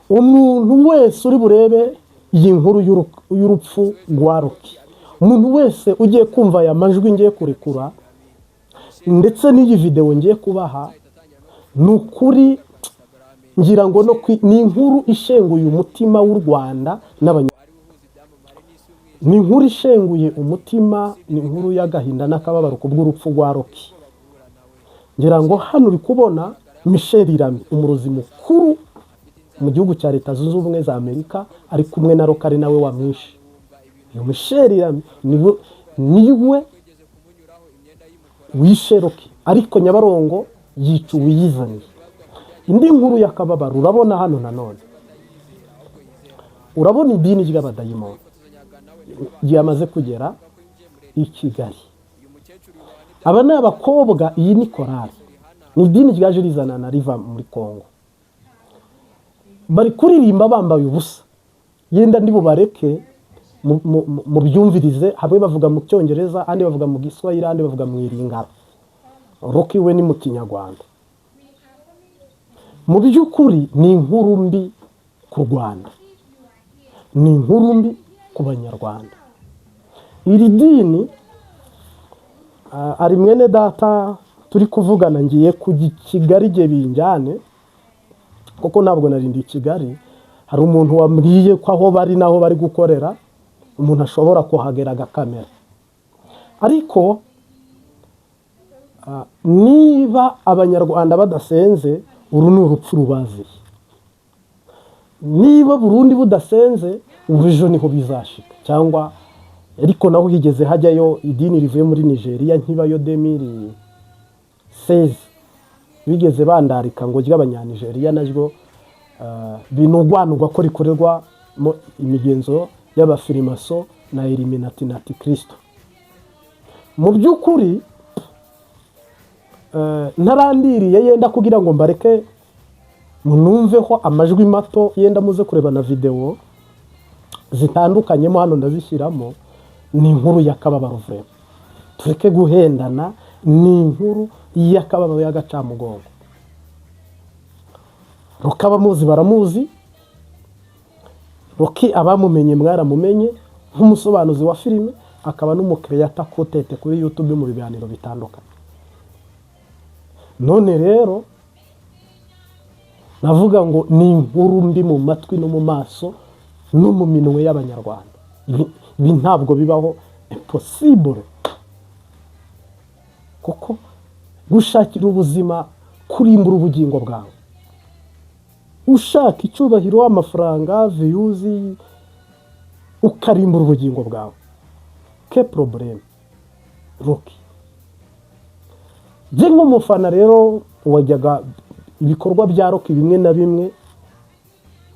umuntu wese uri burebe iyi nkuru y'urupfu rwa Rocky, umuntu wese ugiye kumva aya majwi ngiye kurekura ndetse n'iyi video ngiye kubaha, ni ukuri ngira ngo ni inkuru ishenguye umutima w'u Rwanda ni inkuru ishenguye umutima, ni inkuru y'agahinda n'akababaro kubw'urupfu rwa Rocky. Ngira ngo hano uri kubona Michel Irami, umurozi mukuru mu gihugu cya Leta Zunze Ubumwe za Amerika, ari kumwe na Rocky ari nawe wamwishe. Uyu Michel Irami niwe wishe Rocky, ariko Nyabarongo yica uwiyizaniye. Indi nkuru y'akababaro urabona hano nanone, urabona idini ry'abadayimoni ryamaze kugera i Kigali. Aba ni abakobwa, iyi ni korali, ni idini ryaje rizanana riva muri Kongo. Bari kuririmba bambaye ubusa, yenda ndi bubareke mu byumvirize. Hamwe bavuga mu Cyongereza, andi bavuga mu Giswahili, andi bavuga mu Iringara. Rocky we ni mu Kinyarwanda. Mu by'ukuri ni inkuru mbi ku Rwanda, ni inkuru mbi ku Banyarwanda. Iri dini ari mwene data turi kuvugana, ngiye ku Kigali gihe binjyane, kuko ntabwo narindi Kigali. Hari umuntu wambwiye ko aho bari naho bari gukorera umuntu ashobora kuhagera agakamera. Ariko niba Abanyarwanda badasenze, uru ni urupfu rubaziye. Niba Burundi budasenze, ubujo niho bizashika. Cyangwa ariko naho higeze hajyayo idini rivuye muri Nigeria, nkibayo 2016 bigeze bandarika ngo ry'Abanyanigeria naryo binugwanugwa ko rikorerwa mu imigenzo y'abafirimaso na Illuminati na Kristo. Mu by'ukuri ntarandiriye yenda kugira ngo mbareke munumveho amajwi mato, yenda muze kureba na video zitandukanyemo hano ndazishyiramo. Ni inkuru y'akababaro vrema, tureke guhendana, ni inkuru y'akababaro y'agacamugongo. Rocky abamuzi baramuzi, Rocky abamumenye mwaramumenye nk'umusobanuzi wa filime, akaba n'umukreator kotete kuri YouTube mu biganiro bitandukanye. None rero navuga ngo ni inkuru mbi mu matwi no mu maso no mu minwe y'Abanyarwanda. Ibi ntabwo bibaho, impossible. Kuko gushakira ubuzima kurimbura ubugingo bwawe, ushaka icyubahiro, amafaranga, views, ukarimbura ubugingo bwawe. Que problème Rocky. Je nk'umufana rero wajyaga ibikorwa bya Rocky bimwe na bimwe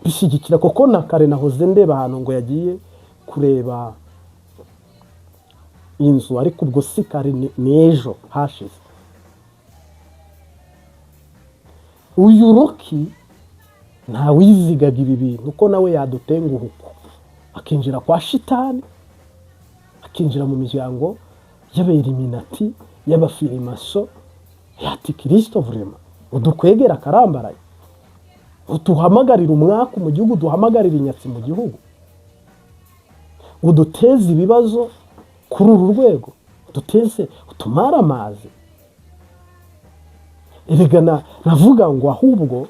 bishyigikira, kuko na kare nahoze ndeba ahantu ngo yagiye kureba inzu, ariko ubwo si kare ni ejo hashize. Uyu Rocky nta wizigaga ibi bintu, uko nawe yadutenguhuko akinjira kwa shitani, akinjira mu miryango y'Illuminati, y'abafirimaso, yati Kristo vrema udukwegera karambaraye, uduhamagarira umwaka mu gihugu, duhamagarira inyatsi mu gihugu, uduteze ibibazo kuri uru rwego, uduteze utumara amazi. Erega navuga ngo ahubwo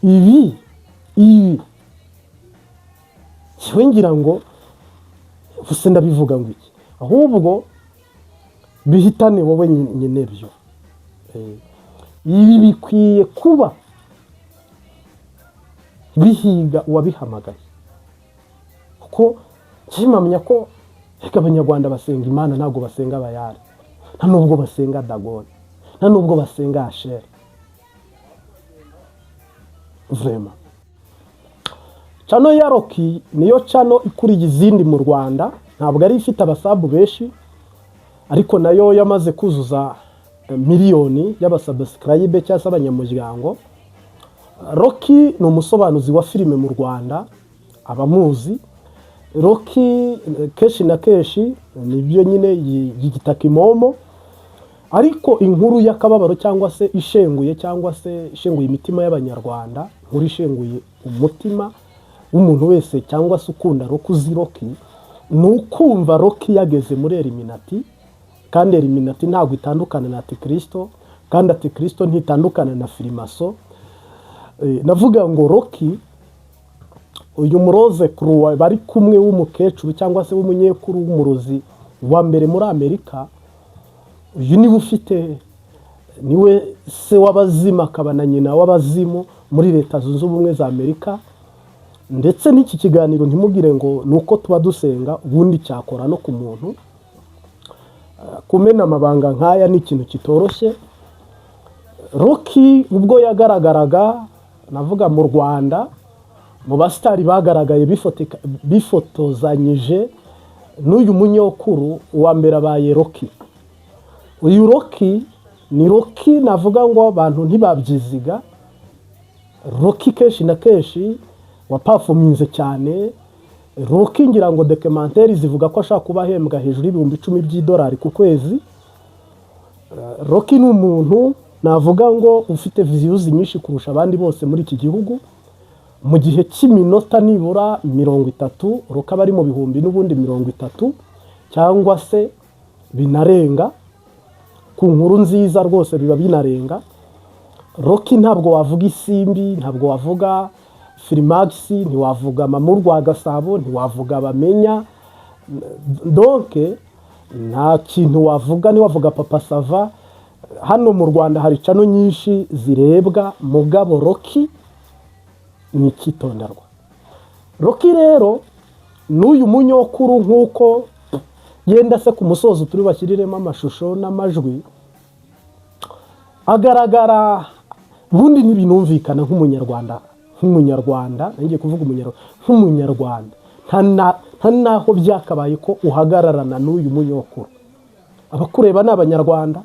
ibi ngira ngo buse ndabivuga ngo iki, ahubwo bihitane wowe nyine byo. Ibi bikwiye kuba bihiga uwabihamagaye, kuko kimamya ko Abanyarwanda basenga Imana, ntabwo basenga Bayali, nta nubwo basenga Dagoni, nta nubwo basenga Ashera. Vrema chano ya Rocky niyo chano ikuriye izindi mu Rwanda, ntabwo ari ifite abasabu benshi, ariko nayo yamaze kuzuza miliyoni y'abasubscribe cyangwa abanyamuryango. Rocky ni umusobanuzi wa filime mu Rwanda, abamuzi. Rocky keshi na keshi nibyo nyine yigitaka imomo, ariko inkuru y'akababaro cyangwa se ishenguye imitima y'abanyarwanda, inkuru ishenguye umutima w'umuntu wese cyangwa se ukunda rock, uzi rock, ni ukumva rock yageze muri Illuminati. Kandi Illuminati ntabwo itandukana na Antikristo, kandi Antikristo ntitandukana na Freemason. Navuga ngo rock, uyu muroze Croix bari kumwe w'umukecuru cyangwa se w'umunyekuru w'umurozi wa mbere muri Amerika, uyu niwe se w'abazima akaba na nyina w'abazimu muri Leta Zunze Ubumwe za Amerika. Ndetse n'iki kiganiro ntimugire ngo nuko tuba dusenga ubundi cyakora no ku muntu. Kumena amabanga nk'aya ni ikintu kitoroshye. Rocky ubwo yagaragaraga, navuga mu Rwanda, mu basitari bagaragaye bifotozanyije n'uyu munyokuru wa mbere abaye Rocky. Uyu Rocky ni Rocky navuga ngo abantu ntibabyiziga. Rocky kenshi na kenshi wapafuminze cyane. Rocky ngira ngo documentaire zivuga ko ashaka kuba ahembwa hejuru y'ibihumbi 10 by'idolari ku kwezi. Rocky ni umuntu navuga ngo ufite views nyinshi kurusha abandi bose muri iki gihugu. Mu gihe cy'iminota nibura 30 Rocky bari mu bihumbi n'ubundi 30 cyangwa se binarenga. Ku nkuru nziza rwose biba binarenga. Rocky ntabwo wavuga Isimbi, ntabwo wavuga Freemax, ntiwavuga Mamurwa Gasabo, ntiwavuga Bamenya. Donc nta kintu wavuga, niwavuga Papa Sava. Hano mu Rwanda hari cano nyinshi zirebwa, mugabo Rocky ni kitonderwa. Rocky rero n'uyu munyokuru nkuko yenda se ku musozo turi bashyiriremo amashusho n'amajwi, agaragara bundi n'ibinumvikana nk'umunyarwanda, ngiye kuvuga nk'umunyarwanda. Nta naho byakabaye ko uhagararana n'uyu munyokuru. Abakureba n'abanyarwanda,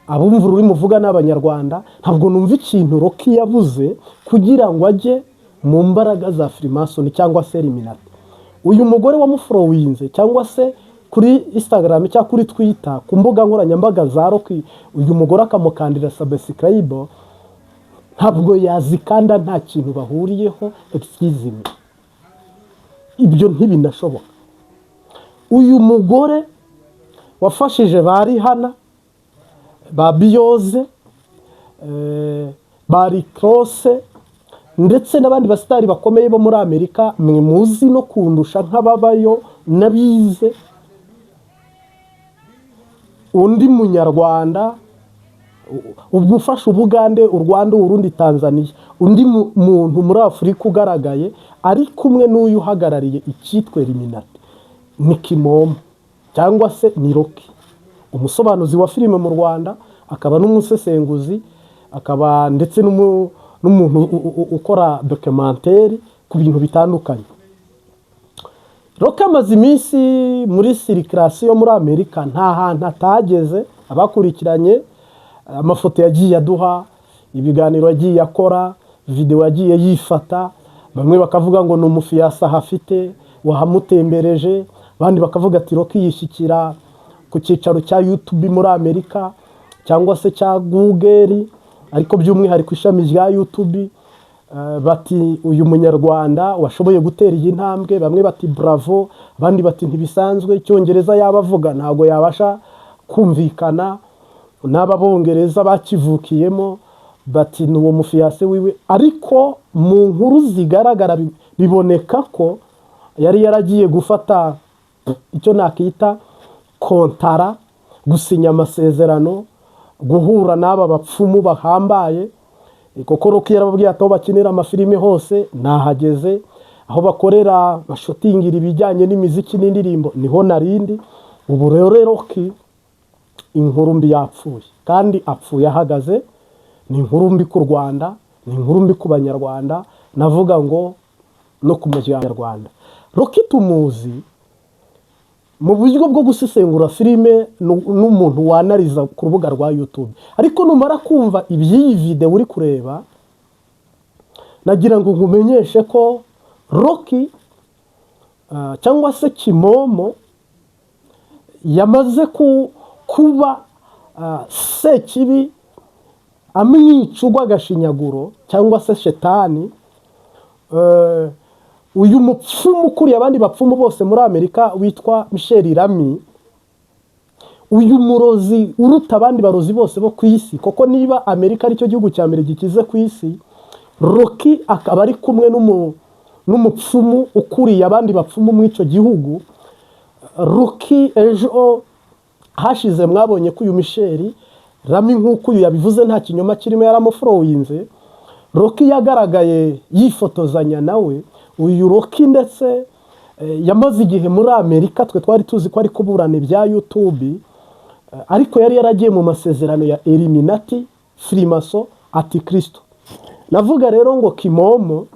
abumva ururimi uvuga n'abanyarwanda. Ntabwo numva ikintu Rocky yabuze kugira ngo ajye mu mbaraga za Freemason cyangwa se Illuminati. Uyu mugore wamufollowinze cyangwa se kuri Instagram cyangwa kuri Twitter, ku mbuga nkoranyambaga za Rocky, uyu mugore akamukandira subscribe, ntabwo yazikanda, nta kintu bahuriyeho. Excuse me, ibyo ntibinashoboka. Uyu mugore wafashije bari hana, ba Biyoze, bari Crosse ndetse n'abandi basitari bakomeye bo muri Amerika, mwe muzi no kundusha nk'ababayo nabize. Undi munyarwanda ubwo ufasha Ubugande, u Rwanda, Urundi, Tanzania, undi muntu muri Afurika ugaragaye ari kumwe n'uyu uhagarariye icyitwa Illuminati ni Kimomo cyangwa se ni Rocky, umusobanuzi wa filime mu Rwanda, akaba n'umusesenguzi, akaba ndetse n'umuntu ukora documentaire ku bintu bitandukanye. Rocky amaze iminsi muri circulation muri Amerika, nta hantu atageze. Abakurikiranye amafoto yagiye aduha, ibiganiro yagiye akora, video yagiye yifata, bamwe bakavuga ngo ni umufiyasa hafite wahamutembereje, abandi bakavuga ati Rocky yishyikira ku cyicaro cya YouTube muri Amerika cyangwa se cya Google, ariko by'umwihariko ishami rya YouTube. Bati uyu munyarwanda washoboye gutera iyi ntambwe, bamwe bati bravo, abandi bati ntibisanzwe. Icyongereza yabavuga ntago yabasha kumvikana n'aba bongereza bakivukiyemo, bati n'uwo mufiyase wiwe. Ariko mu nkuru zigaragara biboneka ko yari yaragiye gufata icyo nakita kontara, gusinya amasezerano, guhura n'aba bapfumu bahambaye. Koko Rocky yarababwiye ati aho bakinira amafilime hose nahageze, aho bakorera bashotingira ibijyanye n'imiziki n'indirimbo niho narindi. Ubu rero Rocky inkuru mbi yapfuye, kandi apfuye ahagaze. Ni inkuru mbi ku Rwanda, ni inkuru mbi ku Banyarwanda, navuga ngo no ku Munyarwanda. Rocky tumuzi mu buryo bwo gusesengura filime n'umuntu wanariza ku rubuga rwa YouTube. Ariko numara kumva iby'iyi video uri kureba, nagira ngo nkumenyeshe ko Rocky cyangwa se Kimomo yamaze kuba sekibi amwica urw'agashinyaguro cyangwa se shetani. Uyu mupfumu ukuriye abandi bapfumu bose muri Amerika witwa Michel Rami, uyu murozi uruta abandi barozi bose bo ku isi, koko niba Amerika aricyo gihugu cya mbere gikize ku isi, Rocky akaba ari kumwe n'umupfumu ukuriye abandi bapfumu muri icyo gihugu. Rocky ejo hashize mwabonye ko uyu Michel Rami nk'uko uyu yabivuze nta kinyoma kirimo, yaramufurowinze. Rocky yagaragaye yifotozanya nawe. Uyu Rocky ndetse yamaze igihe muri Amerika, twe twari tuzi ko ari kuburana ibya YouTube, ariko yari yaragiye mu masezerano ya Illuminati, Freemason, Antichrist. Navuga rero ngo Kimomo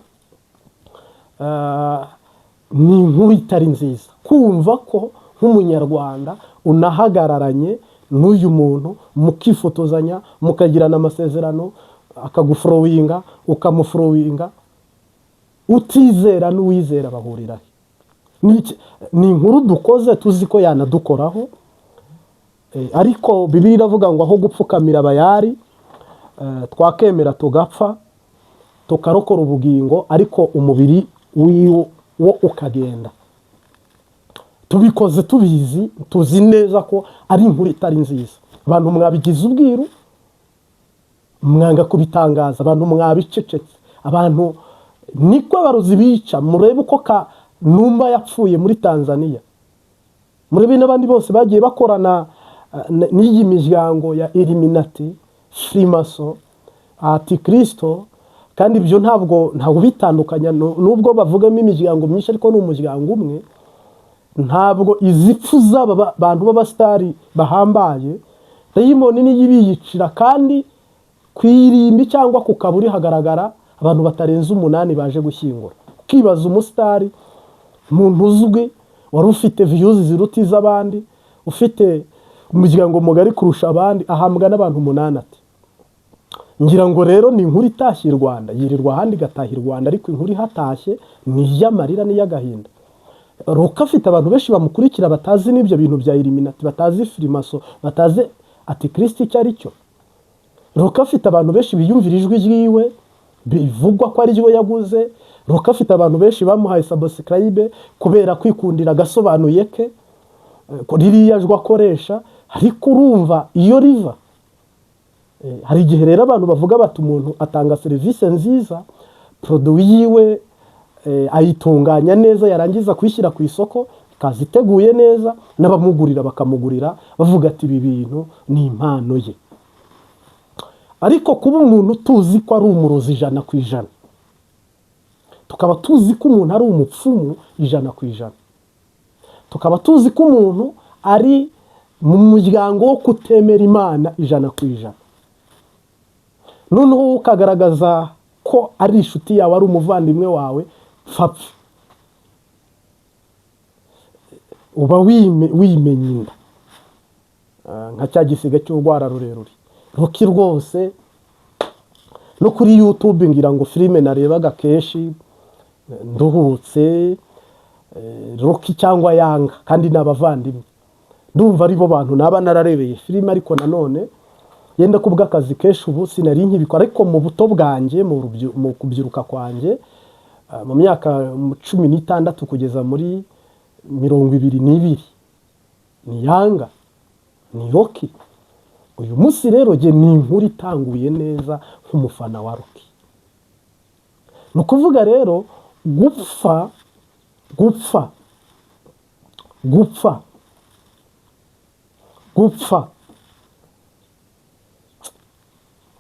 ni inkuru itari nziza kumva ko nk'umunyarwanda unahagararanye n'uyu muntu mukifotozanya, mukagirana amasezerano, akagufurowinga ukamufurowinga, utizera n'uwizera bahurira he? Ni inkuru dukoze tuzi ko yanadukoraho, ariko Bibiliya iravuga ngo aho gupfukamira abayari twakemera tugapfa tukarokora ubugingo, ariko umubiri wo ukagenda. Tubikoze tubizi, tuzi neza ko ari inkuru itari nziza. Abantu mwabigize ubwiru, mwanga kubitangaza, abantu mwabicecetse, abantu niko abarozi bica. Murebe uko Numba yapfuye muri Tanzania, murebe n'abandi bose bagiye bakorana n'iyi miryango ya Illuminati, Freemason, Antichrist, kandi ibyo ntabwo bitandukanya. Nubwo bavugamo imiryango myinshi ariko ni umuryango umwe. Ntabwo izipfu z'aba bantu b'abastari bahambaye dayimoni niyo ibiyicira, kandi kwirimbi cyangwa ku kaburi hagaragara abantu batarenze 8 baje gushyingura. Ukibaza umusitari, umuntu uzwi wari ufite views ziruta iz'abandi, ufite umuryango mugari kurusha abandi, ahambwa n'abantu 8 ati. Ngira ngo rero ni inkuru itashye i Rwanda, yirirwa ahandi gataha i Rwanda, ariko inkuru ihatashye ni iy'amarira n'iy'agahinda. Rocky afite abantu benshi bamukurikira batazi n'ibyo bintu bya Illuminati, batazi Freemason, batazi Antichrist icyo ari cyo. Rocky afite abantu benshi biyumvira ijwi ryiwe, bivugwa ko ari ryo yaguze. Rocky afite abantu benshi bamuhaye subscribe kubera kwikundira gasobanuye ke ko ririya jwa akoresha. Ariko urumva iyo riva, hari igihe rero abantu bavuga bati umuntu atanga serivisi nziza, produit yiwe ayitunganya neza, yarangiza kwishyira ku isoko, kaziteguye neza, n'abamugurira bakamugurira bavuga ati ibi bintu ni impano ye. Ariko kuba umuntu tuzi ko ari umurozi 100%, tukaba tuzi ko umuntu ari umupfumu 100%, tukaba tuzi ko umuntu ari mu muryango wo kutemera Imana 100%, noneho ukagaragaza ko ari inshuti yawe, ari umuvandimwe wawe, fapfa uba wimenye inda nka cya gisiga cy'urwara rurerure. Rocky rwose no kuri YouTube ngira ngo filime narebaga kenshi nduhutse, Rocky cyangwa Yanga, kandi n'abavandimwe, ndumva ari bo bantu naba nararebeye filime. Ariko nanone yenda kubwa akazi kenshi ubu sinari nkibikora, ariko mu buto bwanjye, mu kubyiruka kwanjye, mu myaka 16 kugeza muri 22 ni Yanga, ni Rocky. Uyu munsi rero je ni inkuru itanguye neza nk'umufana wa Rocky. Nukuvuga rero gupfa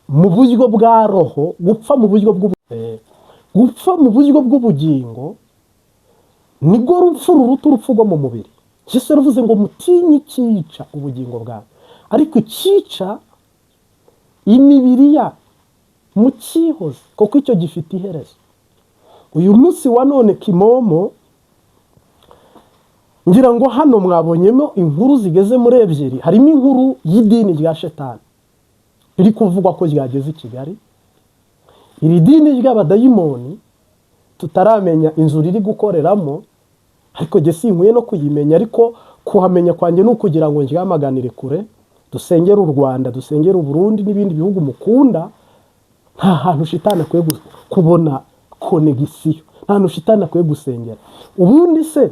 mu buryo bwa roho, gupfa mu buryo bw'ubugingo nibwo rupfu ruruta urupfu rwo mu mubiri. Yesu ruvuze ngo mutinye icyica ubugingo bwawe, ariko icyica imibiri ya mukihoze, kuko icyo gifite iherezo. Uyu munsi wa none Kimomo, ngira ngo hano mwabonyemo inkuru zigeze muri 2. Harimo inkuru y'idini rya Shetani iri kuvugwa ko ryageze i Kigali. Iri dini ry'abadayimoni tutaramenya inzu riri gukoreramo, ariko je sinkuye no kuyimenya, ariko kuhamenya kwanjye no kugira ngo ndyamaganire kure, dusengera u Rwanda, dusengera u Burundi n'ibindi bihugu mukunda, nta hantu shitani akwiye kubona konegisiyo, nta hantu shitani akwiye gusengera. Ubundi se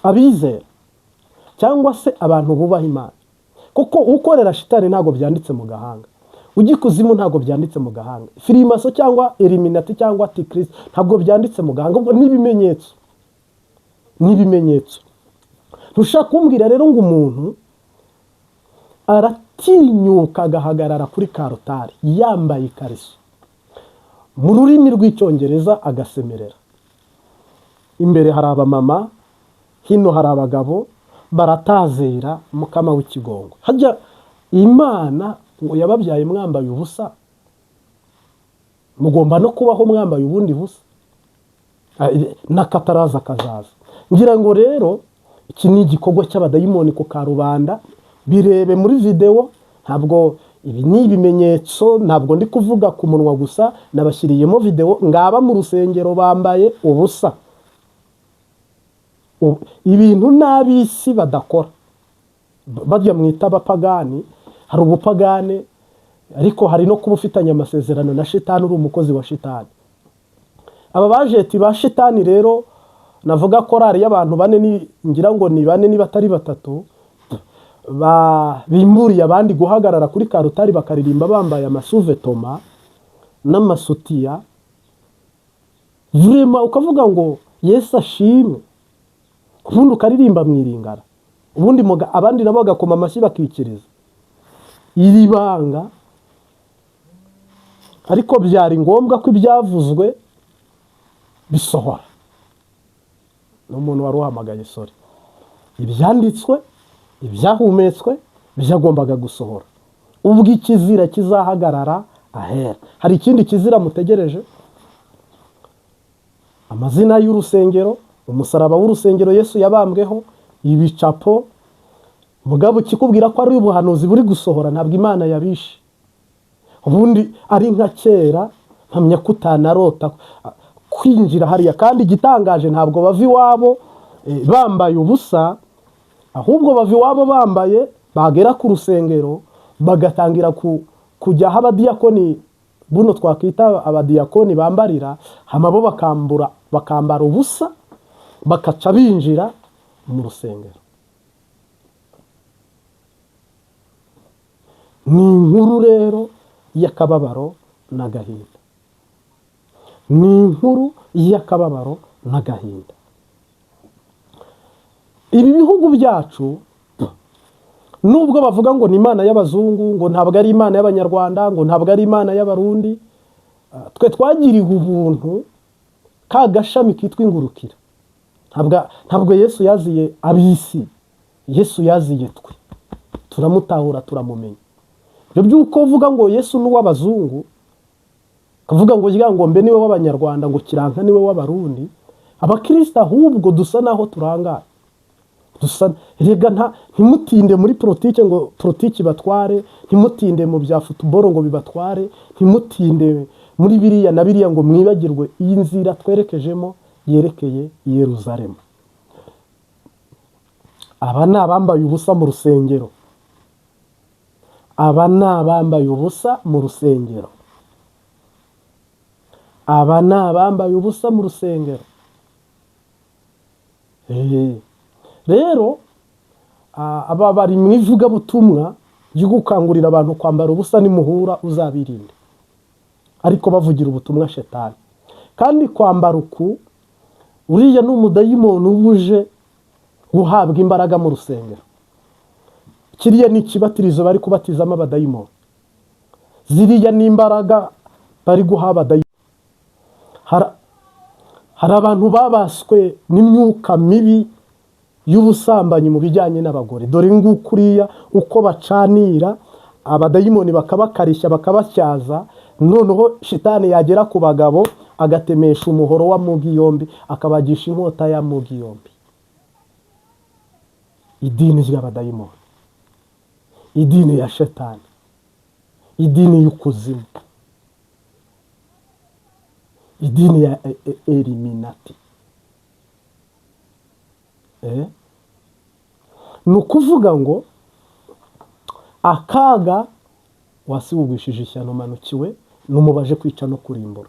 abizera cyangwa se abantu bubaha Imana, kuko ukorera shitani ntago byanditse mu gahanga, ugikuzimu ntago byanditse mu gahanga, firimaso cyangwa eliminati cyangwa antikristo ntabwo byanditse mu gahanga, ubwo n'ibimenyetso ntushaka kumbwira rero ngo umuntu aratinyuka agahagarara kuri karotari yambaye ikariso mu rurimi rw'icyongereza agasemerera. Imbere hari abamama, hino hari abagabo baratazera mukama w'ikigongo. Hajya Imana ngo yababyaye mwambaye ubusa, mugomba no kubaho mwambaye ubundi busa, n'akataraza kazaza. Ngira ngo rero iki ni igikorwa cy'abadayimoni ku karubanda, birebe muri video, ntabwo ibi ni ibimenyetso, ntabwo ndi kuvuga ku munwa gusa, nabashyiriyemo video ngaba mu rusengero bambaye ubusa, ibintu n'abisi badakora. Bajya mwita abapagani, hari ubupagane ariko hari no kuba ufitanye amasezerano na shitani, uri umukozi wa shitani. Aba bajeti ba shitani rero, navuga korari y'abantu bane, ngira ngo ni bane niba atari batatu, bimburiye abandi guhagarara kuri karutari bakaririmba bambaye amasuvetoma n'amasutiya, vrema ukavuga ngo Yesu ashimwe, ubundi ukaririmba mwiringara, ubundi abandi nabo bagakoma amashyi bakikiriza. Iri banga ariko byari ngombwa ko ibyavuzwe bisohora. N'umuntu wari uhamagaye sori, ibyanditswe, ibyahumetswe byagombaga gusohora. Ubwo ikizira kizahagarara ahera. Hari ikindi kizira mutegereje, amazina y'urusengero, umusaraba w'urusengero Yesu yabambweho, ibicapo. Mugabo kikubwira ko ari ubuhanuzi buri gusohora, ntabwo Imana yabishe. Ubundi ari nka kera, mpamya kutanarota kwinjira hariya. Kandi igitangaje ntabwo bava iwabo bambaye ubusa, ahubwo bava iwabo bambaye, bagera ku rusengero bagatangira kujya aho abadiyakoni, buno twakwita abadiyakoni bambarira, hamabo bakambara ubusa, bakaca binjira mu rusengero. Ni inkuru rero y'akababaro n'agahinda, ni inkuru y'akababaro n'agahinda. Ibi bihugu byacu nubwo bavuga ngo ni Imana y'abazungu, ngo ntabwo ari Imana y'abanyarwanda, ngo ntabwo ari Imana y'abarundi, twe twagiriwe ubuntu ka gashami kitwa ingurukira. Ntabwo Yesu yaziye abisi, Yesu yaziye twe, turamutahura turamumenya. Ibyo byuko uvuga ngo Yesu ni uw'abazungu, kavuga ngo ngira ngo mbe niwe w'abanyarwanda, ngo kiranka niwe w'abarundi, abakristo ahubwo dusa naho turangaye. Rega ntimutinde muri politike ngo politiki batware, ntimutinde mu bya football ngo bibatware, ntimutinde muri biriya na biriya ngo mwibagirwe iyi nzira twerekejemo yerekeye Yerusalemu. Aba ni abambaye ubusa mu rusengero, aba ni abambaye ubusa mu rusengero, aba ni abambaye ubusa mu rusengero. Rero aba bari mu ivugabutumwa ryo gukangurira abantu kwambara ubusa, nimuhura uzabirinde, ariko bavugira ubutumwa shetani. Kandi kwambara uku, uriya ni umudayimoni ubuje guhabwa imbaraga mu rusengero. Kiriya ni ikibatirizo bari kubatizamo abadayimoni, ziriya ni imbaraga bari guha abadayimoni. Hari abantu babaswe n'imyuka mibi y'ubusambanyi mu bijyanye n'abagore. Dore ngukuriya uko bacanira abadayimoni, bakabakarishya bakabacyaza, noneho shitani yagera ku bagabo agatemesha umuhoro wa mugi yombi, akabagisha inkota ya mugi yombi. Idini ry'abadayimoni, idini ya shetani, idini y'ukuzimu, idini ya eliminati. Ni ukuvuga ngo akaga wasiwugwishije ishyano manukiwe numubaje kwica no kurimbura.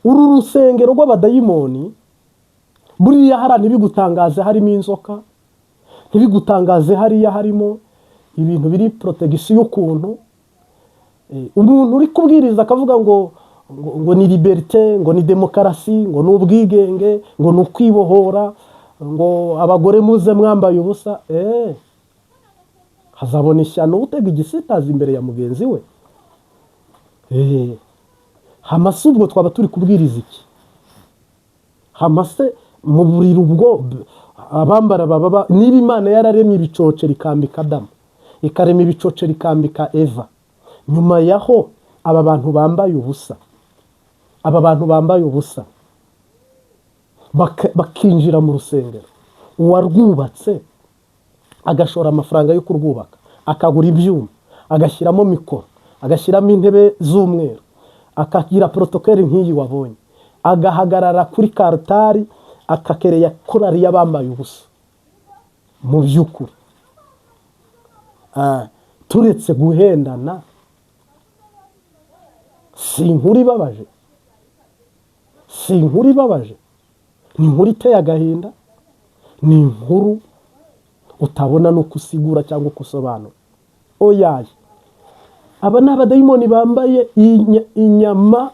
Uru rusengero rw'abadayimoni buriya hara ntibigutangaze harimo inzoka, ntibigutangaze hariya harimo ibintu biri protection y'ukuntu umuntu uri kubwiriza akavuga ngo ni liberté, ngo ni demokarasi, ngo ni ubwigenge, ngo ni ukwibohora, ngo abagore muze mwambaye ubusa, hazabona ishyano utega igisitazi imbere ya mugenzi we. Hamase ubwo twaba turi kubwiriza iki? Hamase mu buriro ubwo abambara baba niba Imana yararemye ibicoce rikambika Adamu, ikarema ibicoce rikambika Eva, nyuma yaho aba bantu bambaye ubusa, bakinjira mu rusengero, uwarwubatse agashora amafaranga yo kurwubaka, akagura ibyuma, agashyiramo mikoro, agashyiramo intebe z'umweru, akagira protokole nk'iyi wabonye, agahagarara kuri kartari akakereya korari y'abambaye ubusa. Mu by'ukuri turetse guhendana, si inkuru ibabaje, ni inkuru iteye agahinda, ni inkuru utabona no kusigura cyangwa kusobanura. Oyaye, aba ni abadayimoni bambaye inyama,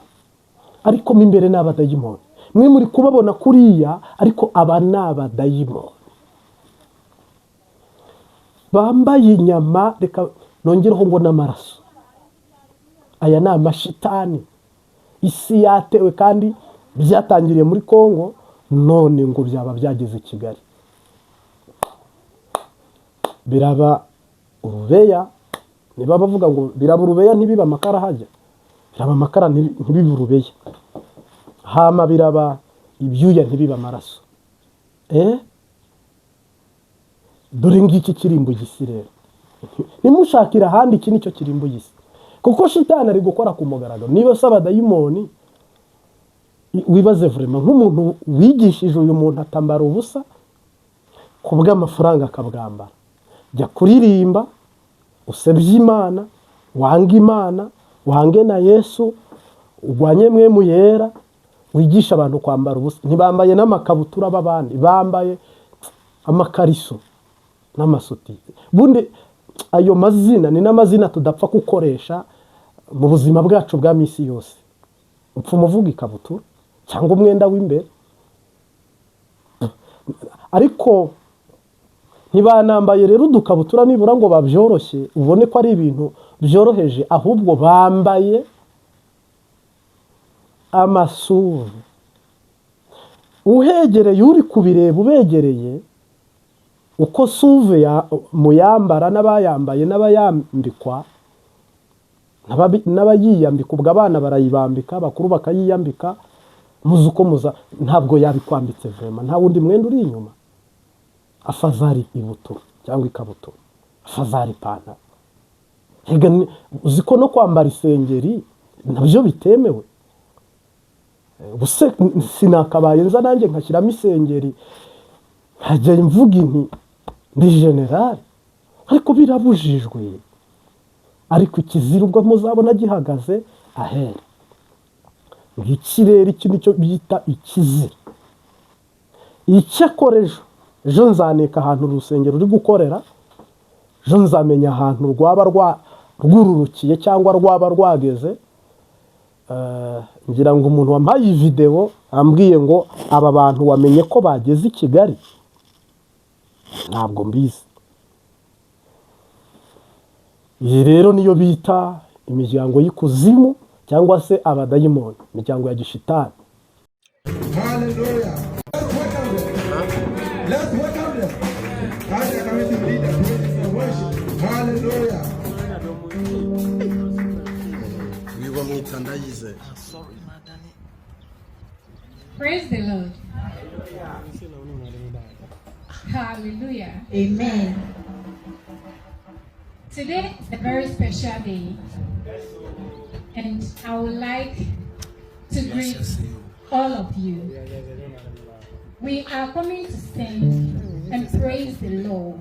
ariko mo imbere ni abadayimoni. Mwe muri kubabona kuriya, ariko aba ni abadayimoni bambaye inyama. Reka nongereho ngo n'amaraso. Aya ni amashitani isi yatewe, kandi byatangiriye muri Kongo, none ngo byaba byageze Kigali. Biraba urubeya, niba bavuga ngo biraba urubeya ntibiba amakara hajya, biraba amakara ntibiba urubeya, hama biraba ibyuya ntibiba amaraso. Dore ngiki kirimbo gisi rero, nimushakira ahandi iki nicyo kirimbo gisi, kuko shitani ari gukora ku mugaragaro. Niba saba dayimoni, wibaze vraiment nk'umuntu wigishije uyu muntu atambara ubusa kubwa amafaranga akabwambara, jya kuririmba usebye Imana, wanga Imana, wange na Yesu, ugwanye mwemu yera, wigisha abantu kwambara ubusa. Ntibambaye n'amakabutura babandi, bambaye amakariso n'amasuti. Bunde ayo mazina ni n'amazina tudapfa gukoresha mu buzima bwacu bwa misi yose. Upfa umuvuga ikabutura cyangwa umwenda w'imbere, ariko ntibanambaye rero udukabutura nibura ngo babyoroshye ubone ko ari ibintu byoroheje, ahubwo bambaye amasuvu. Uhegereye uri kubireba ubegereye, uko suve muyambara n'abayambaye n'abayambikwa n'abayiyambika, ubwo abana barayibambika, bakuru bakayiyambika, muzi uko muza ntabwo yabikwambitse vraiment, nta wundi mwenda uri inyuma. Afazari ibutura cyangwa ikabutura, afazari ipantaro. Uzi ko no kwambara isengeri nabyo bitemewe. Ubuse sinakabaye nza nanjye nkashyiramo isengeri nkajya mvuga inti ndi general, ariko birabujijwe. Ariko ikizira ubwo muzabona gihagaze ahera. Ngikirere iki nicyo bita ikizira. Icyakorejo ejo nzaneka ahantu urusengero uri gukorera, ejo nzamenya ahantu rwaba rwururukiye cyangwa rwaba rwageze. Ngira ngo umuntu wampaye iyi video ambwiye ngo aba bantu wamenye ko bageze i Kigali, ntabwo mbizi. Iyi rero niyo bita imiryango y'ikuzimu cyangwa se abadayimoni, imiryango ya gishitani. Hallelujah. Let's welcome them. As the committee leader, praise and worship. Hallelujah. Praise the Lord. Hallelujah. Amen. Today is a very special day, and I would like to greet all of you. We are coming to sing and praise the Lord,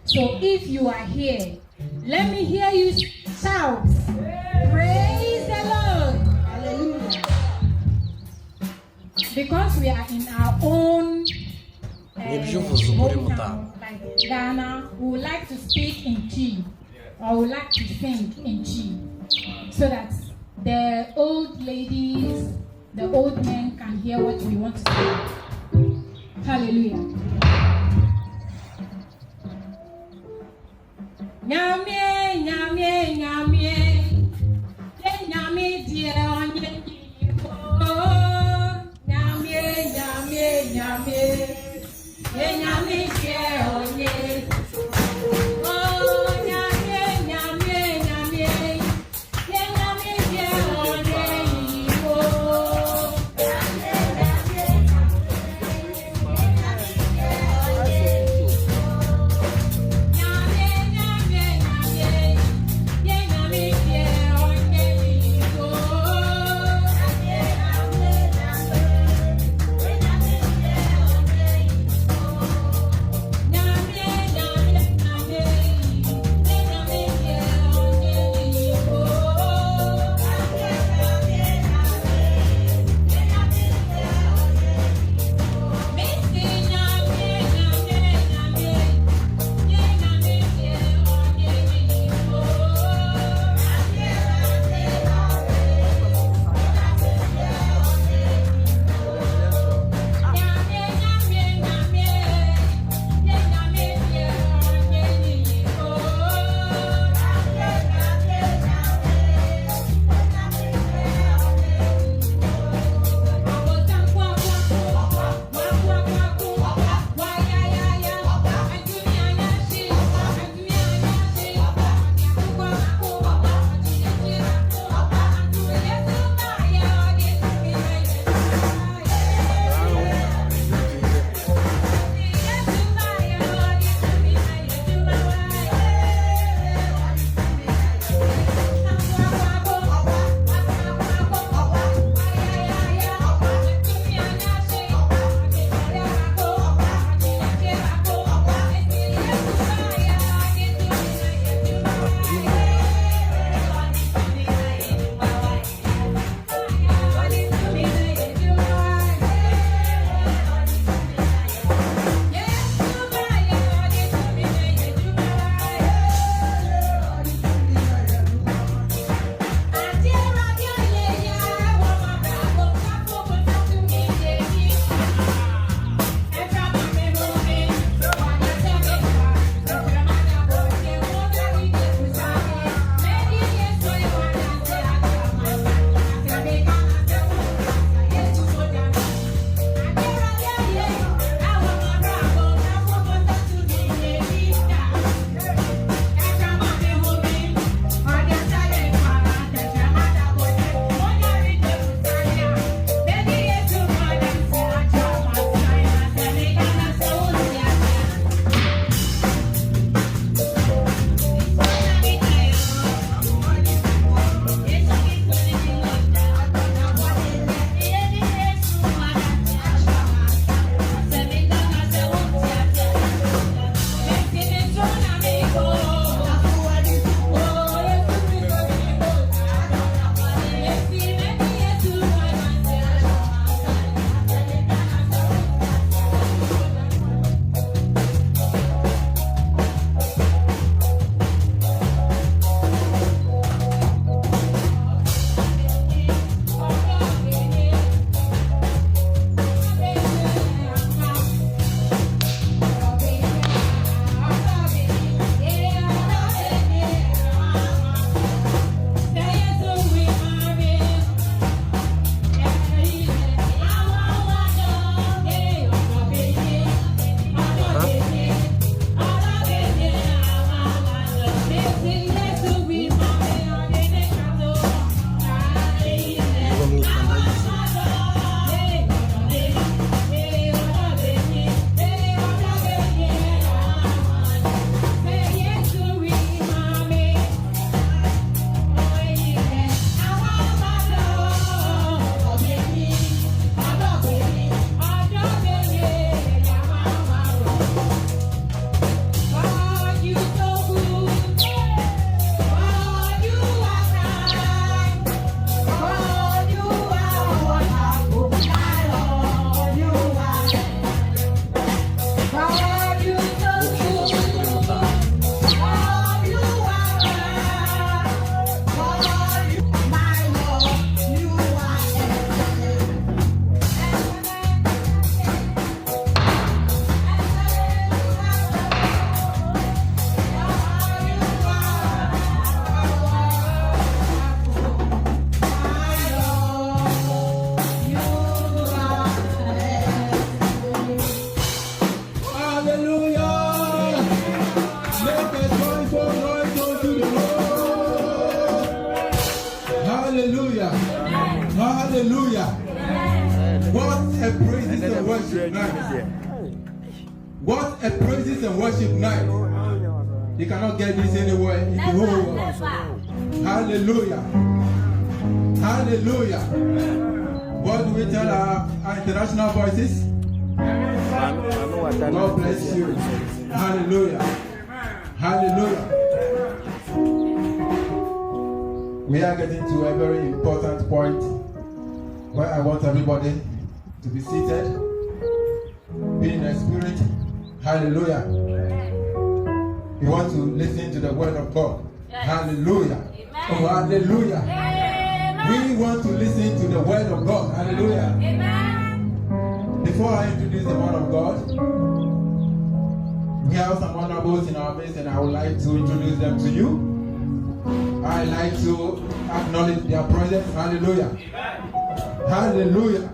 So if you are here, let me hear you shout, praise the Lord. Hallelujah. Because we are in our own hometown, like Ghana, we would like to speak in Chi, or we would like to sing in Chi, so that the old ladies, the old men can hear what we want to say. Hallelujah. Nyamie, nyamie, nyamie, nyamie die onye yibo. Nyamie, nyamie, nyamie, nyamie die onye. Oh, nyamie, nyamie, nyamie, nyamie die onye yibo. Nyamie, nyamie, nyamie, Hallelujah. What a praises and worship night. What a praises and worship night. You cannot get this anywhere in the whole world. Hallelujah. Hallelujah. What do we tell our international voices? God bless you. Hallelujah. Hallelujah. We are getting to a very important point where I want everybody to be seated, be in the spirit. Hallelujah. We want to listen to the word of God. Hallelujah. Oh, hallelujah. We want to listen to the word of God. Hallelujah. Before I introduce the word of God, we have some honorables in our midst, and I would like to introduce them to you. I like to acknowledge their presence. Hallelujah. Hallelujah.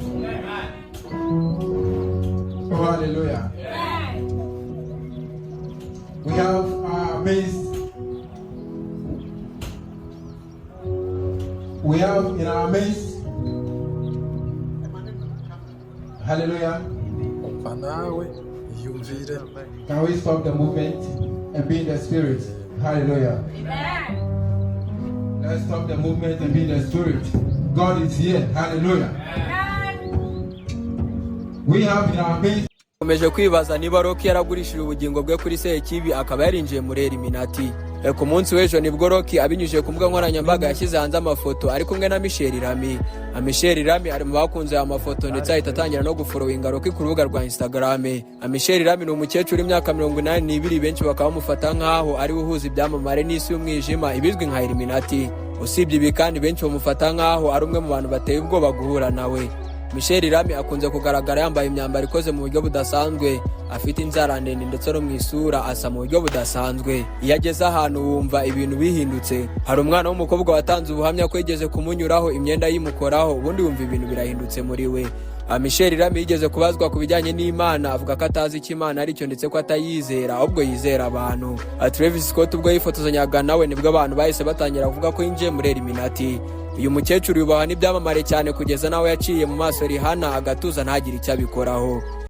Oh, hallelujah. We have our midst. We have in our midst. Hallelujah. Can we stop the movement and be in the spirit? Hallelujah. Let's stop the movement and be in the spirit. God is here. Hallelujah. We have in our midst. Komeje kwibaza niba Rocky yaragurishije ubugingo bwe kuri Sekibi akaba yarinjiye muri Illuminati. Ku munsi w'ejo nibwo Rocky abinyujije ku mbuga nkoranyambaga yashyize hanze amafoto ari kumwe na Michelle Rami. Michelle Rami ari mu bakunze aya mafoto ndetse ahita atangira no gufollowinga Rocky ku rubuga rwa Instagram. Michelle Rami ni umukecuru w'imyaka 82 benshi bakaba bamufata nk'aho ari uhuza ibyamamare n'isi y'umwijima ibizwi nka Illuminati. Usibye ibi kandi benshi bamufata nk'aho ari umwe mu bantu bateye ubwoba guhura nawe. Michelle Rami akunze kugaragara yambaye imyambaro ikoze mu buryo budasanzwe, afite inzara ndende ndetse no mu isura asa mu buryo budasanzwe. Iyo ageze ahantu wumva ibintu bihindutse. Hari umwana w'umukobwa watanze ubuhamya ko yigeze kumunyuraho imyenda yimukoraho, ubundi wumva ibintu birahindutse muri we. Michelle Rami yigeze kubazwa ku bijyanye n'Imana, avuga ko atazi icyo Imana ari cyo ndetse ko atayizera ahubwo yizera abantu. Travis Scott ubwo yifotozanyaga nawe nibwo abantu bahise batangira kuvuga ko yinjiye muri Illuminati. Uyu mukecuru yubahwa n'ibyamamare cyane kugeza nawe yaciye mu maso Rihanna agatuza ntagire icyo abikoraho.